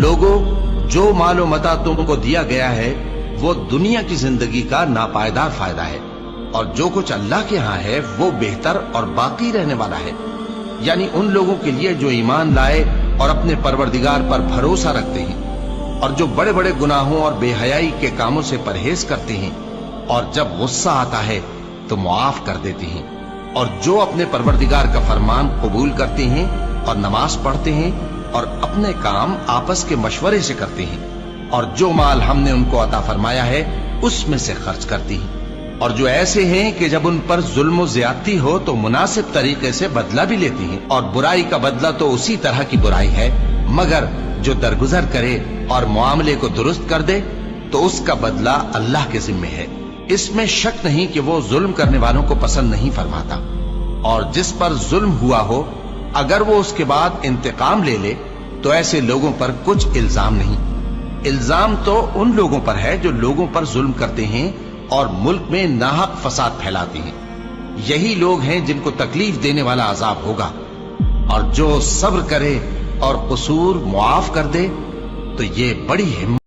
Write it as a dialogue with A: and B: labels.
A: लोगों, जो मालो मता तुमको दिया गया है वो दुनिया की जिंदगी का नापायदार फायदा है, और जो कुछ अल्लाह के यहाँ है वो बेहतर और बाकी रहने वाला है। यानी उन लोगों के लिए जो ईमान लाए और अपने परवरदिगार पर भरोसा रखते हैं, और जो बड़े बड़े गुनाहों और बेहयाई के कामों से परहेज करते हैं, और जब गुस्सा आता है तो मुआफ कर देते हैं, और जो अपने परवरदिगार का फरमान कबूल करते हैं और नमाज पढ़ते हैं और अपने काम आपस के मशवरे से करते हैं, और जो माल हमने उनको अता फरमाया है उसमें से खर्च करती हैं। और जो ऐसे हैं कि जब उन पर जुल्म और ज्यादती हो तो मुनासिब तरीके से बदला भी लेती हैं, और बुराई का बदला तो उसी तरह की बुराई है, मगर जो दरगुजर करे और मामले को दुरुस्त कर दे तो उसका बदला अल्लाह के जिम्मे है। इसमें शक नहीं कि वो जुल्म करने वालों को पसंद नहीं फरमाता। और जिस पर जुल्म हुआ हो अगर वो उसके बाद इंतकाम ले ले तो ऐसे लोगों पर कुछ इल्जाम नहीं। इल्जाम तो उन लोगों पर है जो लोगों पर जुल्म करते हैं और मुल्क में नाहक फसाद फैलाते हैं। यही लोग हैं जिनको तकलीफ देने वाला अजाब होगा। और जो सब्र करे और कसूर मुआफ कर दे तो ये बड़ी हिम्मत